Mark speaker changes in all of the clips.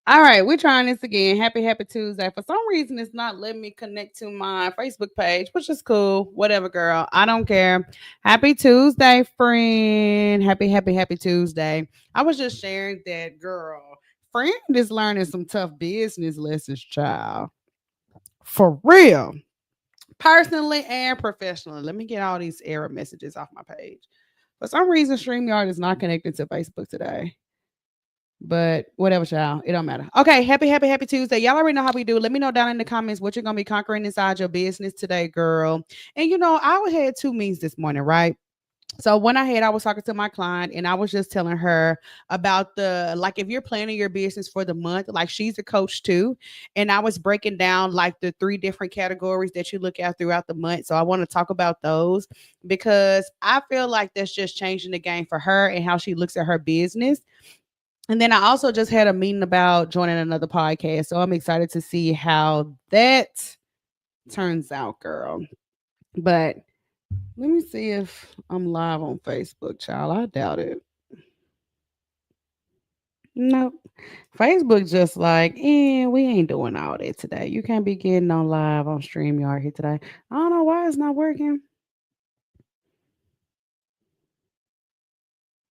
Speaker 1: All right, we're trying this again. Happy Tuesday. For some reason, it's not letting me connect to my Facebook page, which is cool. Whatever, girl. I don't care. Happy Tuesday, friend. Happy Tuesday. I was just sharing that, girl. Friend is learning some tough business lessons, child. For real. Personally and professionally. Let me get all these error messages off my page. For some reason, StreamYard is not connected to Facebook today. But whatever, child. It don't matter. Okay, happy Tuesday. Y'all already know how we do. Let me know down in the comments what you're gonna be conquering inside your business today, girl. And I had two meetings this morning, right? So when I was talking to my client and I was just telling her about the like if you're planning your business for the month, like she's a coach too. And I was breaking down like the three different categories that you look at throughout the month. So I want to talk about those because I feel like that's just changing the game for her and how she looks at her business. And then I also just had a meeting about joining another podcast. So I'm excited to see how that turns out, girl. But let me see if I'm live on Facebook, child. I doubt it. Nope. Facebook just like, we ain't doing all that today. You can't be getting on live on StreamYard here today. I don't know why it's not working.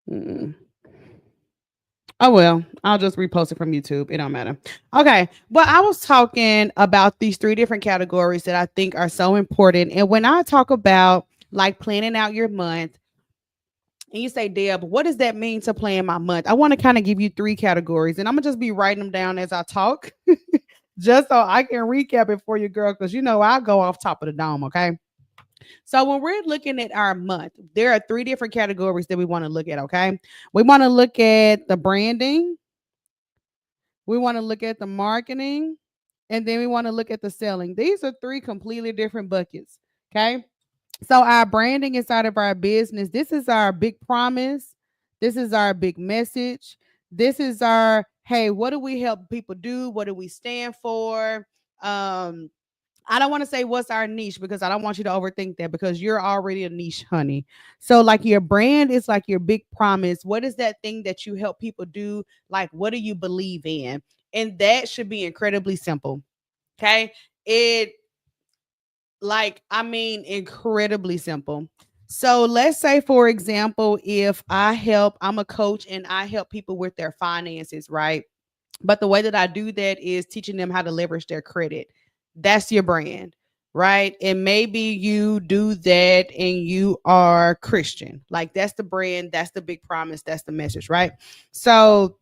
Speaker 1: Mm-mm. Oh well, I'll just repost it from YouTube. It don't matter. Okay, but I was talking about these three different categories that I think are so important. And when I talk about like planning out your month, and you say, Deb, what does that mean to plan my month? I want to kind of give you three categories, and I'm gonna just be writing them down as I talk, just so I can recap it for you, girl. Because I'll go off top of the dome. Okay. So when we're looking at our month, there are three different categories that we want to look at. Okay. We want to look at the branding. We want to look at the marketing, and then we want to look at the selling. These are three completely different buckets. Okay. So our branding inside of our business, this is our big promise. This is our big message. This is our, hey, what do we help people do? What do we stand for? Um, I don't want to say what's our niche because I don't want you to overthink that because you're already a niche, honey. So, like, your brand is like your big promise. What is that thing that you help people do? Like, what do you believe in? And that should be incredibly simple. Okay. Incredibly simple. So, let's say, for example, if I'm a coach and I help people with their finances, right? But the way that I do that is teaching them how to leverage their credit. That's your brand, right? And maybe you do that and you are Christian. Like that's the brand, that's the big promise, that's the message, right? So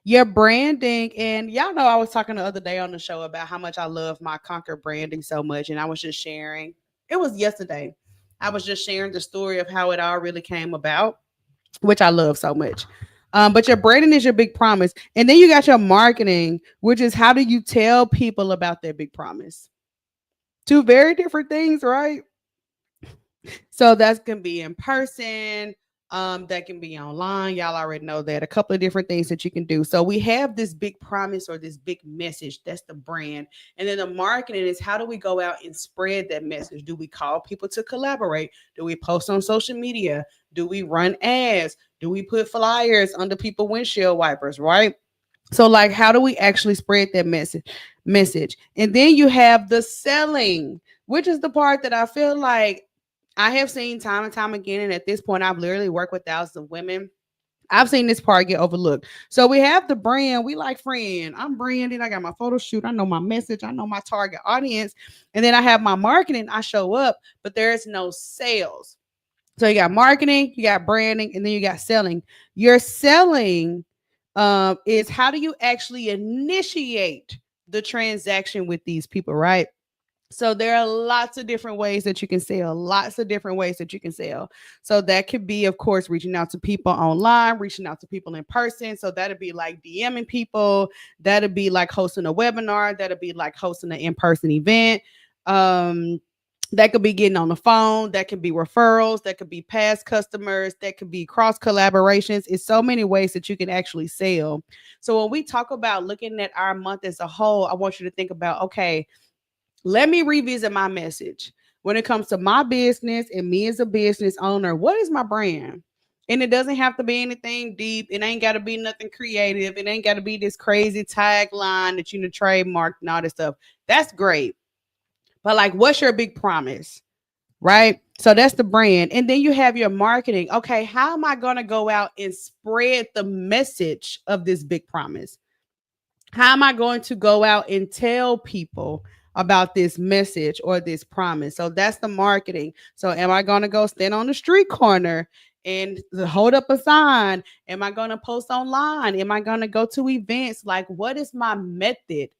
Speaker 1: your branding, and y'all know I was talking the other day on the show about how much I love my Conquer branding so much. And I was just sharing, it was yesterday. I was just sharing the story of how it all really came about, which I love so much. But your branding is your big promise. And then you got your marketing, which is how do you tell people about their big promise? Two very different things, right? So that can be in person, that can be online. Y'all already know that. A couple of different things that you can do. So we have this big promise or this big message. That's the brand. And then the marketing is how do we go out and spread that message? Do we call people to collaborate? Do we post on social media? Do we run ads? Do we put flyers under people windshield wipers, right? So like how do we actually spread that message? And then you have the selling, which is the part that I feel like I have seen time and time again. And at this point, I've literally worked with thousands of women. I've seen this part get overlooked. So we have the brand. We like friend. I'm branded. I got my photo shoot. I know my message. I know my target audience. And then I have my marketing. I show up, but there is no sales. So you got marketing, you got branding, and then you got selling. Your selling is how do you actually initiate the transaction with these people, right? So there are lots of different ways that you can sell, lots of different ways that you can sell. So that could be, of course, reaching out to people online, reaching out to people in person. So that'd be like DMing people. That'd be like hosting a webinar. That'd be like hosting an in-person event. Um, that could be getting on the phone. That could be referrals. That could be past customers. That could be cross collaborations. It's so many ways that you can actually sell. So when we talk about looking at our month as a whole, I want you to think about, okay, let me revisit my message when it comes to my business and me as a business owner. What is my brand? And it doesn't have to be anything deep. It ain't got to be nothing creative. It ain't got to be this crazy tagline that you know trademark and all this stuff. That's great. But like, what's your big promise? Right? So that's the brand. And then you have your marketing. Okay, how am I going to go out and spread the message of this big promise? How am I going to go out and tell people about this message or this promise? So that's the marketing. So am I going to go stand on the street corner and hold up a sign? Am I going to post online? Am I going to go to events? Like, what is my method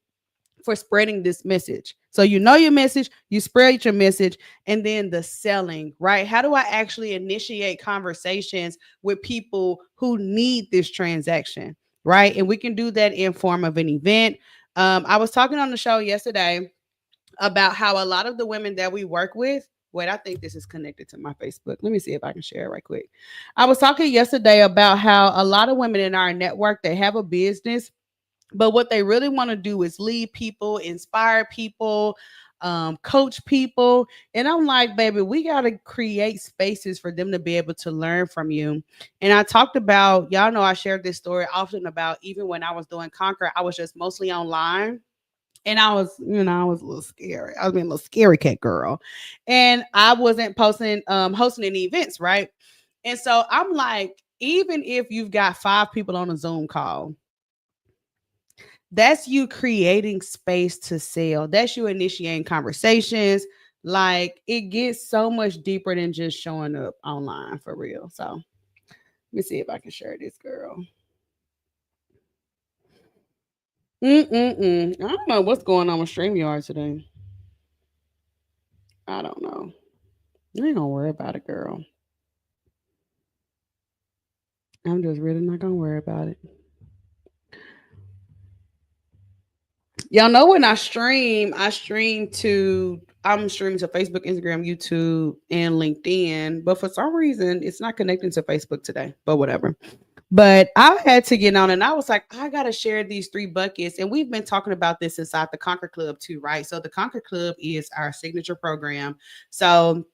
Speaker 1: for spreading this message? So you know your message, you spread your message, and then the selling, right? How do I actually initiate conversations with people who need this transaction, right? And we can do that in form of an event. I was talking on the show yesterday about how a lot of the women that we work with. Wait, I think this is connected to my Facebook. Let me see if I can share it right quick. I was talking yesterday about how a lot of women in our network, they have a business, but what they really want to do is lead people, inspire people, coach people. And I'm like, baby, we got to create spaces for them to be able to learn from you. And I talked about, y'all know I shared this story often about even when I was doing Conquer, I was just mostly online. And I was, I was a little scary. I was being a little scary cat girl. And I wasn't posting, hosting any events, right? And so I'm like, even if you've got 5 people on a Zoom call, that's you creating space to sell. That's you initiating conversations. Like it gets so much deeper than just showing up online for real. So let me see if I can share this, girl. I don't know what's going on with StreamYard today. I don't know. You ain't gonna worry about it, girl. I'm just really not gonna worry about it. Y'all know when I'm streaming to Facebook, Instagram, YouTube, and LinkedIn, but for some reason it's not connecting to Facebook today. But whatever. But I had to get on and I was like, I gotta share these 3 buckets. And we've been talking about this inside the Conquer Club too, right? So the Conquer Club is our signature program. So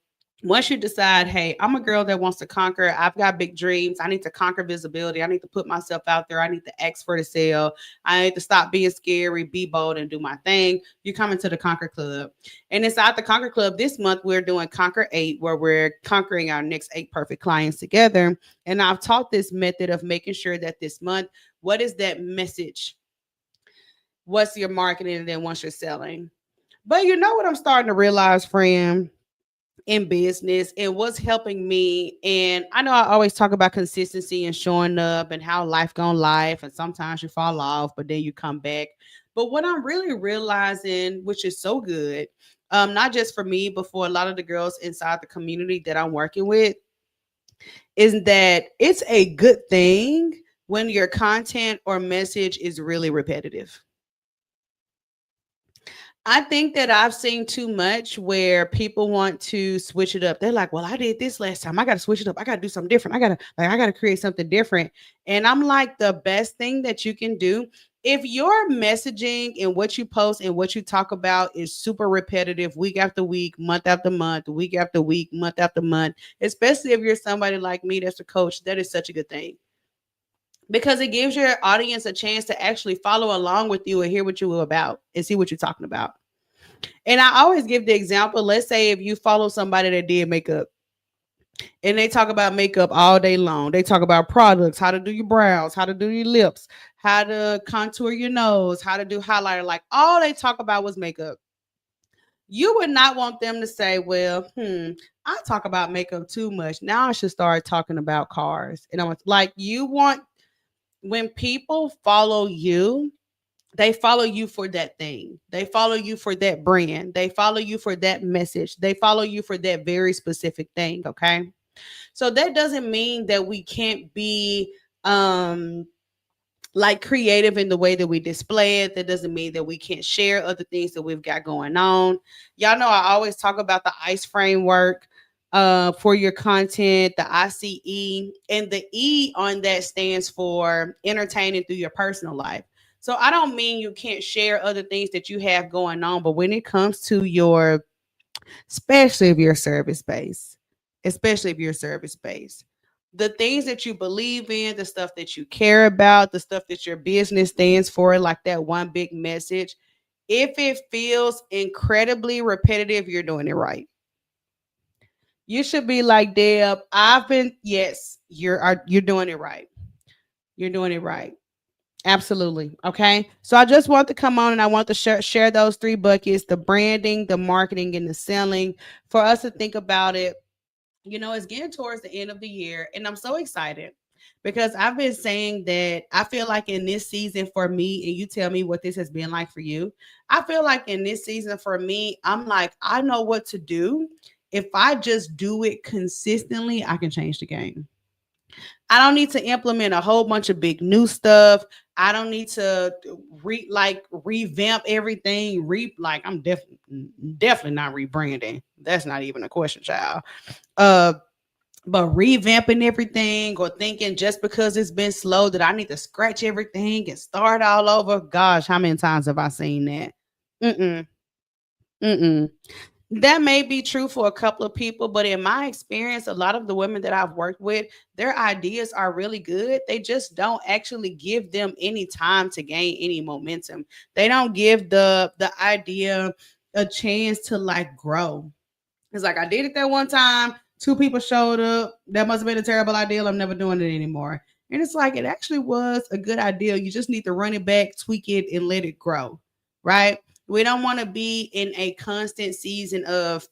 Speaker 1: once you decide, hey, I'm a girl that wants to conquer, I've got big dreams. I need to conquer visibility. I need to put myself out there. I need to ask for the sale. I need to stop being scary, be bold, and do my thing. You come into the Conquer Club. And inside the Conquer Club this month, we're doing Conquer 8, where we're conquering our next 8 perfect clients together. And I've taught this method of making sure that this month, what is that message? What's your marketing? And then once you're selling. But you know what I'm starting to realize, friend? In business and what's helping me. And I know I always talk about consistency and showing up and how life gonna life, and sometimes you fall off, but then you come back. But what I'm really realizing, which is so good, not just for me, but for a lot of the girls inside the community that I'm working with, is that it's a good thing when your content or message is really repetitive. I think that I've seen too much where people want to switch it up. They're like, "Well, I did this last time. I got to switch it up. I got to do something different. I got to create something different." And I'm like, the best thing that you can do, if your messaging and what you post and what you talk about is super repetitive week after week, month after month, week after week, month after month, especially if you're somebody like me that's a coach, that is such a good thing because it gives your audience a chance to actually follow along with you and hear what you're about and see what you're talking about. And I always give the example. Let's say if you follow somebody that did makeup and they talk about makeup all day long, they talk about products, how to do your brows, how to do your lips, how to contour your nose, how to do highlighter. Like all they talk about was makeup. You would not want them to say, well, I talk about makeup too much. Now I should start talking about cars. And I'm like, you want when people follow you, they follow you for that thing. They follow you for that brand. They follow you for that message. They follow you for that very specific thing. Okay. So that doesn't mean that we can't be like creative in the way that we display it. That doesn't mean that we can't share other things that we've got going on. Y'all know I always talk about the ICE framework for your content, the ICE, and the E on that stands for entertaining through your personal life. So I don't mean you can't share other things that you have going on, but when it comes to your, especially if you're service based, especially if you're service based, The things that you believe in, the stuff that you care about, the stuff that your business stands for, like that one big message, if it feels incredibly repetitive, you're doing it right. You should be like, Deb, I've been, yes, you're doing it right. You're doing it right. Absolutely. Okay. So I just want to come on and I want to share those three buckets: the branding, the marketing, and the selling, for us to think about it. It's getting towards the end of the year, and I'm so excited because I've been saying that I feel like in this season for me, and you tell me what this has been like for you. I feel like in this season for me, I'm like, I know what to do. If I just do it consistently, I can change the game. I don't need to implement a whole bunch of big new stuff. I don't need to revamp everything. I'm definitely not rebranding. That's not even a question, child. Uh, but revamping everything or thinking just because it's been slow that I need to scratch everything and start all over. Gosh, how many times have I seen that? Mm-mm, mm-mm. That may be true for a couple of people, but in my experience, a lot of the women that I've worked with, their ideas are really good. They just don't actually give them any time to gain any momentum. They don't give the idea a chance to like grow. It's like I did it that one time, two people showed up. That must have been a terrible idea. I'm never doing it anymore. And it's like it actually was a good idea. You just need to run it back, tweak it, and let it grow. Right? We don't want to be in a constant season of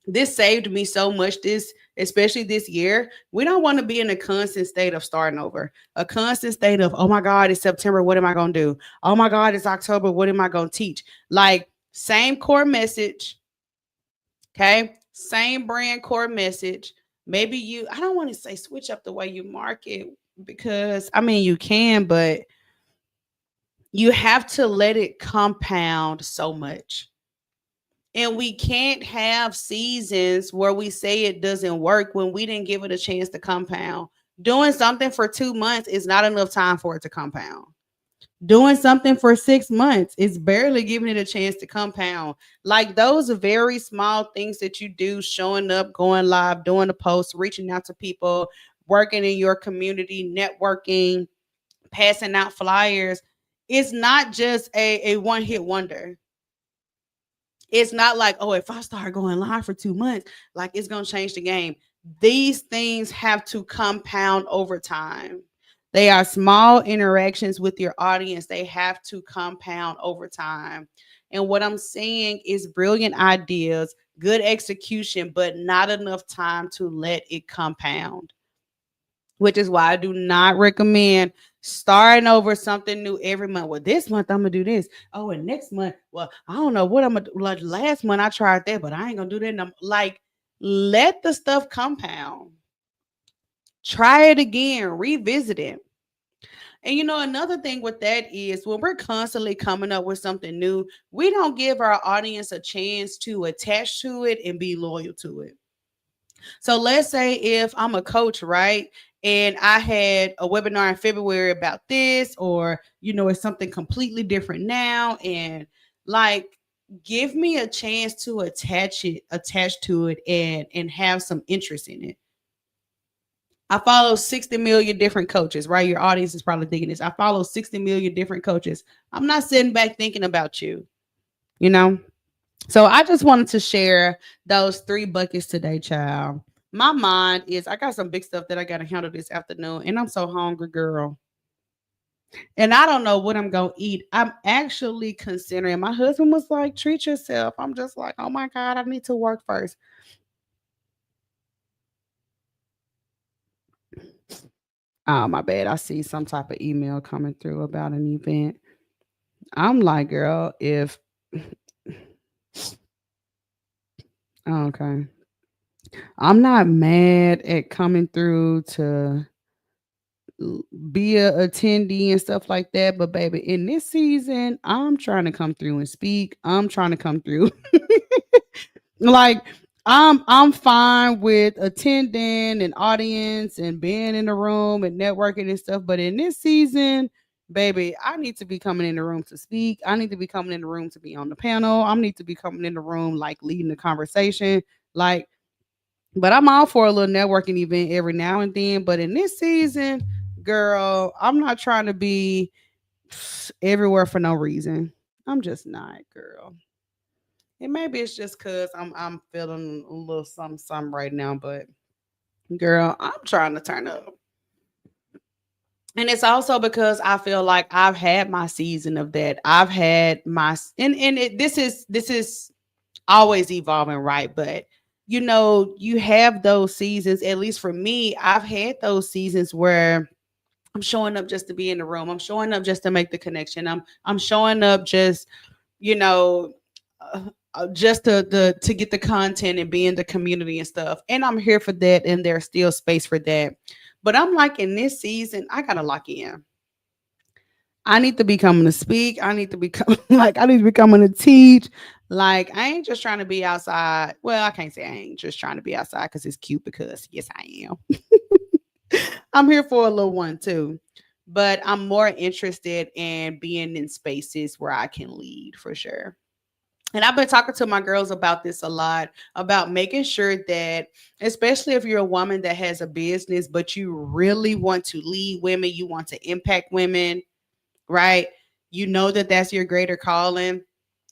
Speaker 1: this saved me so much this especially this year. We don't want to be in a constant state of starting over, a constant state of, oh my god, it's September, what am I going to do? Oh my god, it's October, what am I going to teach? Like, same core message. Okay, same brand core message. Maybe I don't want to say switch up the way you market, because I mean you can, but you have to let it compound so much. And we can't have seasons where we say it doesn't work when we didn't give it a chance to compound. Doing something for 2 months is not enough time for it to compound. Doing something for 6 months is barely giving it a chance to compound. Like, those are very small things that you do: showing up, going live, doing a post, reaching out to people, working in your community, networking, passing out flyers. It's not just a one hit wonder. It's not like, oh, if I start going live for 2 months, like it's going to change the game. These things have to compound over time. They are small interactions with your audience. They have to compound over time. And what I'm saying is brilliant ideas, good execution, but not enough time to let it compound, which is why I do not recommend starting over something new every month. Well, this month I'm gonna do this. Oh, and next month, well, I don't know what I'm gonna do. Like last month I tried that, but I ain't gonna do that. And I'm like, let the stuff compound. Try it again, revisit it. And another thing with that is when we're constantly coming up with something new, we don't give our audience a chance to attach to it and be loyal to it. So let's say if I'm a coach, right? And I had a webinar in February about this, or, it's something completely different now. And like, give me a chance to attach to it and have some interest in it. I follow 60 million different coaches, right? Your audience is probably thinking this. I follow 60 million different coaches. I'm not sitting back thinking about you, you know? So I just wanted to share those three buckets today, child. My mind is, I got some big stuff that I got to handle this afternoon, and I'm so hungry, girl. And I don't know what I'm going to eat. I'm actually considering, my husband was like, treat yourself. I'm just like, oh my God, I need to work first. Oh, my bad. I see some type of email coming through about an event. I'm like, girl, if, okay. I'm not mad at coming through to be a attendee and stuff like that. But baby, in this season, I'm trying to come through and speak. I'm trying to come through. Like, I'm fine with attending an audience and being in the room and networking and stuff. But in this season, baby, I need to be coming in the room to speak. I need to be coming in the room to be on the panel. I need to be coming in the room like leading the conversation. Like, But I'm all for a little networking event every now and then. But in this season, girl, I'm not trying to be everywhere for no reason. I'm just not, girl. And maybe it's just cause I'm feeling a little something right now, but girl, I'm trying to turn up. And it's also because I feel like I've had my season of that. I've had my this is always evolving, right? But you have those seasons. At least for me, I've had those seasons where I'm showing up just to be in the room. I'm showing up just to make the connection. I'm showing up just you know uh, just to get the content and be in the community and stuff. And I'm here for that, and there's still space for that. But I'm like in this season, I gotta lock in. I need to be coming to speak. I need to become like I need to be coming to teach. Like I ain't just trying to be outside. Well, I can't say I ain't just trying to be outside because it's cute. Because yes, I am. I'm here for a little one too. But I'm more interested in being in spaces where I can lead for sure. And I've been talking to my girls about this a lot about making sure that, especially if you're a woman that has a business, but you really want to lead women, you want to impact women, right? You know that that's your greater calling.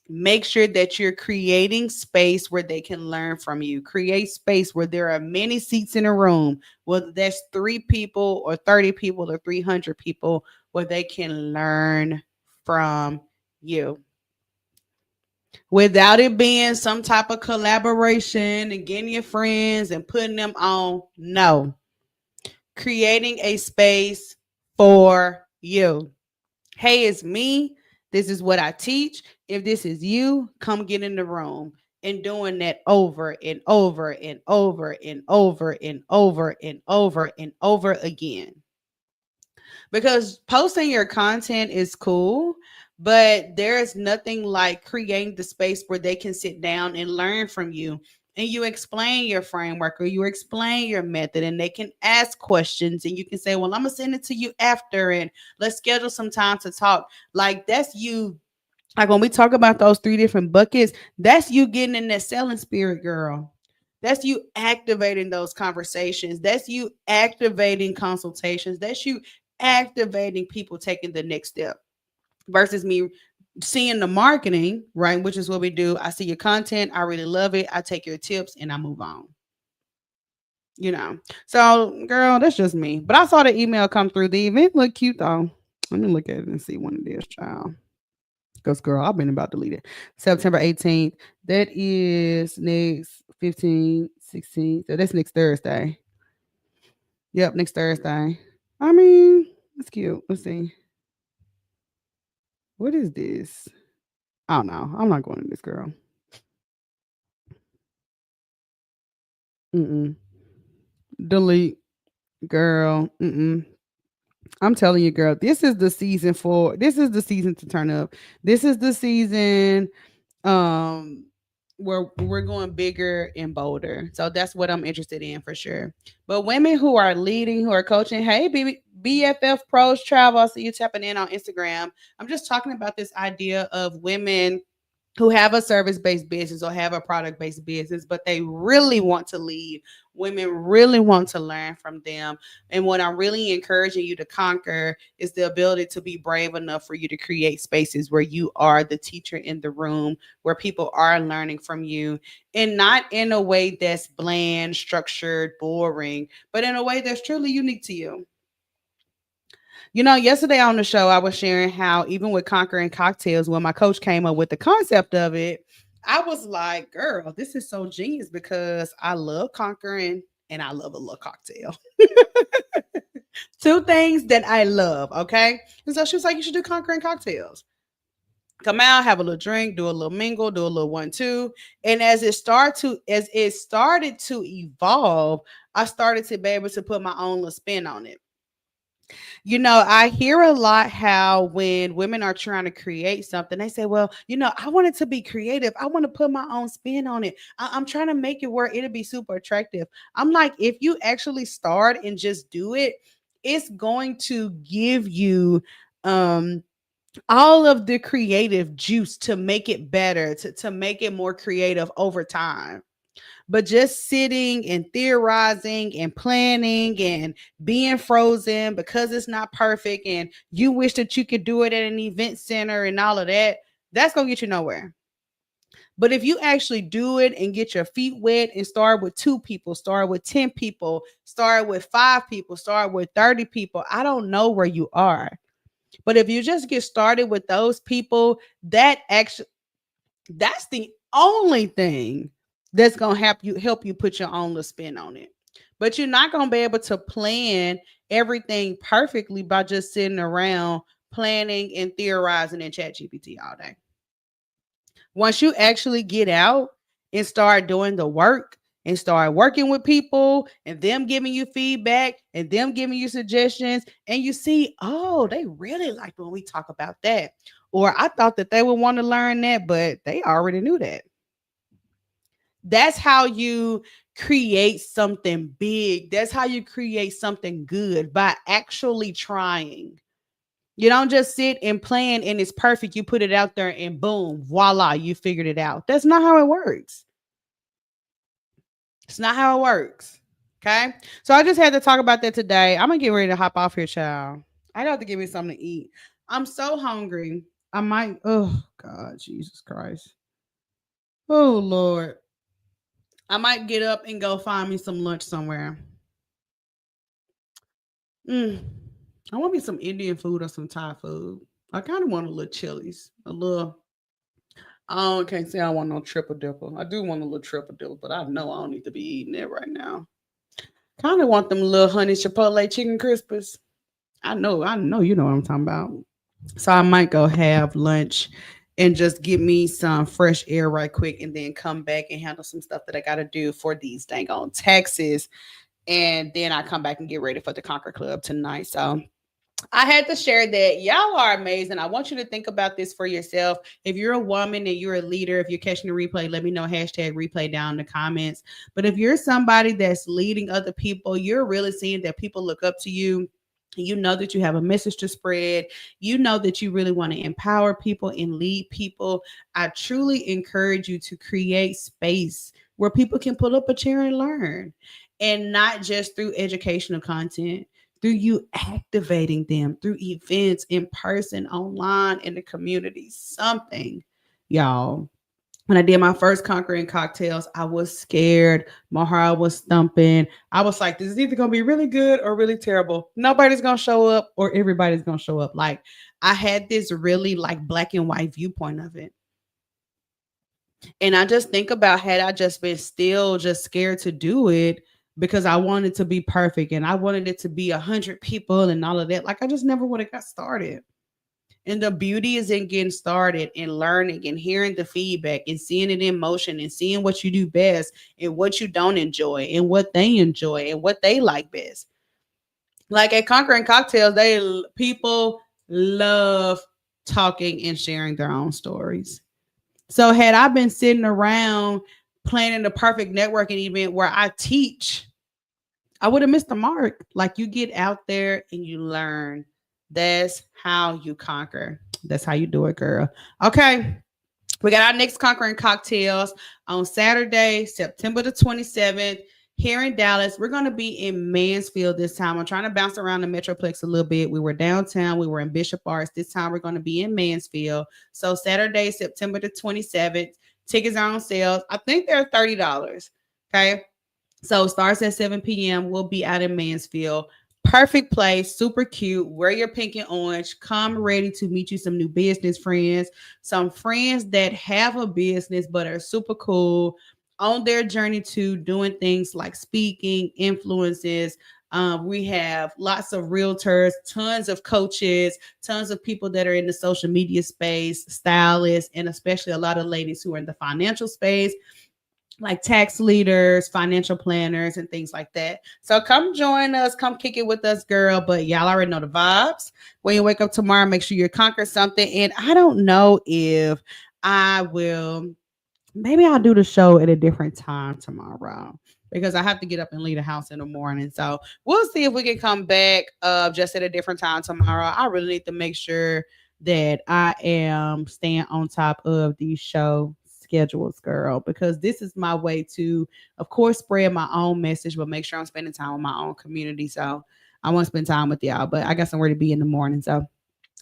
Speaker 1: Make sure that you're creating space where they can learn from you. Create space where there are many seats in a room, whether that's 3 people or 30 people or 300 people, where they can learn from you without it being some type of collaboration and getting your friends and putting them on. No, creating a space for you. Hey, it's me. This is what I teach. If this is you, come get in the room. And doing that over and over and over and over and over and over and over again. Because posting your content is cool, but there is nothing like creating the space where they can sit down and learn from you, and you explain your framework or you explain your method, and they can ask questions, and you can say, well, I'm gonna send it to you after, and let's schedule some time to talk. Like that's you. Like when we talk about those 3 different buckets, that's you getting in that selling spirit, girl. That's you activating those conversations. That's you activating consultations. That's you activating people taking the next step versus me seeing the marketing, right? Which is what we do. I see your content. I really love it. I take your tips and I move on. You know. So, girl, that's just me. But I saw the email come through. The event looked cute though. Let me look at it and see when it is, child. Because girl, I've been about to delete it. September 18th. That is next 15, 16. So that's next Thursday. Yep, next Thursday. I mean, it's cute. Let's see. What is this? I don't know. I'm not going to this girl. Mm-mm. Delete, girl. Mm-mm. I'm telling you, girl, this is the season to turn up. This is the season um where we're going bigger and bolder. So that's what I'm interested in for sure. But women who are leading, who are coaching, hey, BFF Pros Travel, I see you tapping in on Instagram. I'm just talking about this idea of women who have a service based business or have a product based business, but they really want to lead. Women really want to learn from them. And what I'm really encouraging you to conquer is the ability to be brave enough for you to create spaces where you are the teacher in the room, where people are learning from you, and not in a way that's bland, structured, boring, but in a way that's truly unique to you. Yesterday on the show, I was sharing how even with conquering cocktails, when my coach came up with the concept of it, I was like, girl, this is so genius because I love conquering and I love a little cocktail. Two things that I love. Okay. And so she was like, you should do conquering cocktails. Come out, have a little drink, do a little mingle, do a little 1-2. And as it started to evolve, I started to be able to put my own little spin on it. I hear a lot how when women are trying to create something, they say, well, I want it to be creative. I want to put my own spin on it. I'm trying to make it where it'll be super attractive. I'm like, if you actually start and just do it, it's going to give you um all of the creative juice to make it better, to make it more creative over time. But just sitting and theorizing and planning and being frozen because it's not perfect and you wish that you could do it at an event center and all of that, that's going to get you nowhere. But if you actually do it and get your feet wet and start with 2 people, start with 10 people, start with 5 people, start with 30 people, I don't know where you are. But if you just get started with those people, that's the only thing that's gonna help you put your own little spin on it. But you're not gonna be able to plan everything perfectly by just sitting around planning and theorizing in chat GPT all day. Once you actually get out and start doing the work and start working with people and them giving you feedback and them giving you suggestions, and you see, oh, they really like when we talk about that. Or I thought that they would want to learn that, but they already knew that. That's how you create something big. That's how you create something good, by actually trying. You don't just sit and plan and it's perfect. You put it out there and boom, voila, you figured it out. That's not how it works. It's not how it works. Okay. So I just had to talk about that today. I'm going to get ready to hop off here, child. I got to give me something to eat. I'm so hungry. I might, oh, God, Jesus Christ. Oh, Lord. I might get up and go find me some lunch somewhere. Mm. I want me some Indian food or some Thai food. I kind of want a little chilies, a little. I can't say I want no triple dipper. I do want a little triple dipper, but I know I don't need to be eating it right now. Kind of want them little honey chipotle chicken crispers. I know, you know what I'm talking about. So I might go have lunch and just get me some fresh air right quick, and then come back and handle some stuff that I got to do for these dang on taxes. And then I come back and get ready for the Conquer Club tonight. So I had to share that. Y'all are amazing. I want you to think about this for yourself. If you're a woman and you're a leader, if you're catching the replay, let me know, hashtag replay down in the comments. But if you're somebody that's leading other people, you're really seeing that people look up to you. You know that you have a message to spread. You know that you really want to empower people and lead people. I truly encourage you to create space where people can pull up a chair and learn, and not just through educational content, through you activating them through events, in person, online, in the community. Something, y'all. When I did my first Conquering Cocktails, I was scared. My heart was thumping. I was like, this is either going to be really good or really terrible. Nobody's going to show up or everybody's going to show up. Like, I had this really like black and white viewpoint of it. And I just think about, had I just been still just scared to do it because I wanted to be perfect and I wanted it to be 100 people and all of that, like I just never would have got started. And the beauty is in getting started and learning and hearing the feedback and seeing it in motion and seeing what you do best and what you don't enjoy and what they enjoy and what they like best. Like at Conquering Cocktails, people love talking and sharing their own stories. So had I been sitting around planning the perfect networking event where I teach, I would have missed the mark. Like, you get out there and you learn. That's how you conquer. That's how you do it, girl. Okay. We got our next Conquering Cocktails on Saturday, September the 27th, here in Dallas. We're going to be in Mansfield this time. I'm trying to bounce around the Metroplex a little bit. We were downtown. We were in Bishop Arts. This time we're going to be in Mansfield. So Saturday, September the 27th. Tickets are on sale. I think they're $30. Okay. So it starts at 7 p.m. We'll be out in Mansfield. Perfect place, super cute. Wear your pink and orange. Come ready to meet you some new business friends, some friends that have a business but are super cool on their journey to doing things like speaking, influences. We have lots of realtors, tons of coaches, tons of people that are in the social media space, stylists, and especially a lot of ladies who are in the financial space, like tax leaders, financial planners, and things like that. So come join us, come kick it with us, girl. But y'all already know the vibes. When you wake up tomorrow, make sure you conquer something. And I don't know if I will, maybe I'll do the show at a different time tomorrow because I have to get up and leave the house in the morning. So we'll see if we can come back just at a different time tomorrow. I really need to make sure that I am staying on top of these shows schedules, girl, because this is my way to, of course, spread my own message, but make sure I'm spending time with my own community. So I want to spend time with y'all, but I got somewhere to be in the morning. So I'm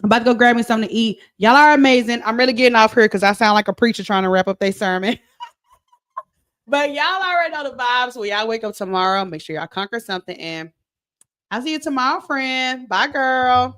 Speaker 1: about to go grab me something to eat. Y'all are amazing. I'm really getting off here because I sound like a preacher trying to wrap up their sermon. But y'all already know the vibes. When y'all wake up tomorrow, make sure y'all conquer something. And I'll see you tomorrow, friend. Bye, girl.